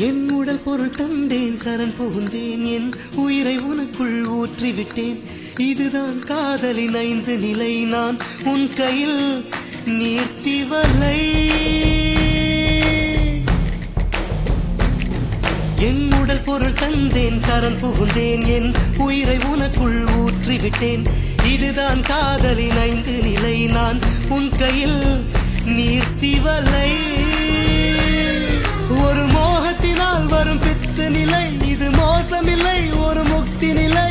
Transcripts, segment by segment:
என் உடல் பொருள் தந்தேன் சரண் புகுந்தேன் என் உயிரை உனக்குள் ஊற்றிவிட்டேன் இதுதான் காதலின் 5 நிலை நான் உன் கையில் நீர்த்தி வலை என் உடல் பொருள் தந்தேன் சரண் புகுந்தேன் என் உயிரை உனக்குள் ஊற்றிவிட்டேன் இதுதான் காதலின் 5 நிலை நான் உன் கையில் நீர்த்தி வலை ஒரு மோகத்தினால் வரும் பித்து நிலை இது மோசமில்லை ஒரு முக்தி நிலை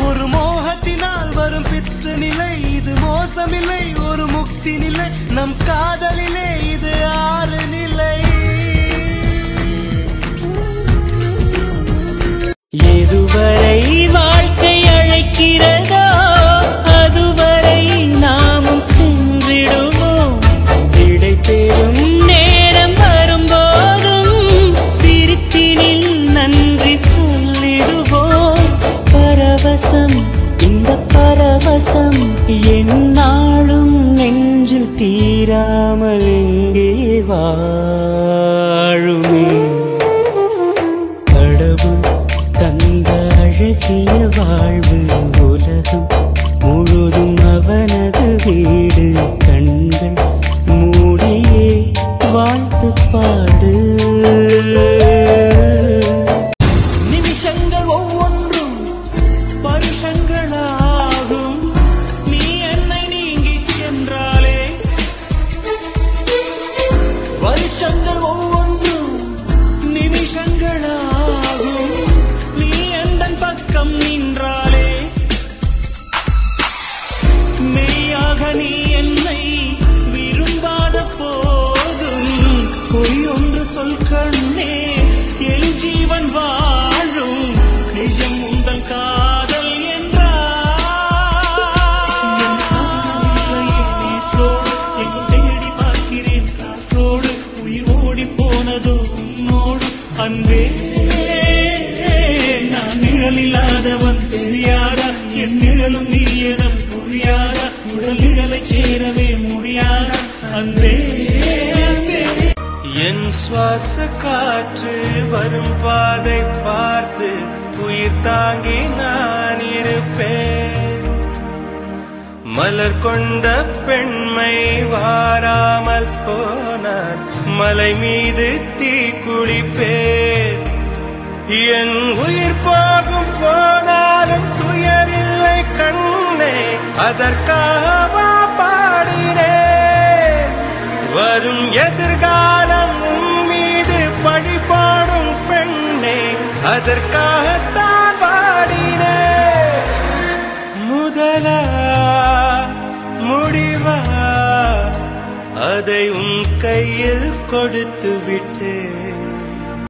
ஒரு மோகத்தினால் வரும் பித்து நிலை இது மோசமில்லை ஒரு முக்தி நிலை நம் காதலிலே இது 6 நிலை எதுவரை வாழ்க்கை அழைக்கிறதோ அதுவரை நாமும் சென்றிடுவோம் இடை தேடும் நேரம் வரும்போதும் சிரிப்பினில் நன்றி சொல்லிடுவோம் பரவசம் இந்த பரவசம் எந்நாளும் நெஞ்சில் தீராமல் எங்கே வாழுமே கடவுள் தந்த அழகிய வாழ்வு உலகம் முழுதும் அவனது வீடு கண்கள் மூடியே வாழ்த்து பாடு நிமிஷங்கள் ஒவ்வொன்றும் வருஷங்களாகும் நீ என்னை நீங்கி சென்றாலே வருஷங்கள் ஒவ்வொன்றும் நிமிஷங்களாகும் நீ எந்தன் பக்கம் நின்றாலே மெய்யாக நீ என்னை விரும்பாத போதும் பொய்யொன்று சொல் கண்ணே என் ஜீவன் வாழும் நிஜம் உந்தன் காதல் என்றோடு தேடி பார்க்கிறேன் காற்றோடு உயிர் ஓடி போனதோ உன்னோடு அன்பே நான் நிழலில்லாதவன் தெரியாதா என் நிழலும் நீ என புரியாதா உடல் நிழலை சேரவே முடியாதா அன்பே என் சுவாச காற்று வரும் பாதை பார்த்து உயிர் தாங்கி நான் இருப்பேன் மலர் கொண்ட பெண்மை வாராமல் போனான் மலை மீது தீ குளிப்பேன் என் உயிர் போகும் போனாலும் துயரில்லை கண்ணே அதற்காக பாடினேன் வரும் எதிர்காலம் உன் மீது பழி போடும் பெண்ணே அதற்காகத்தான் பாடினேன் முதலா முடிவா அதை உன் கையில் கொடுத்து விட்டேன்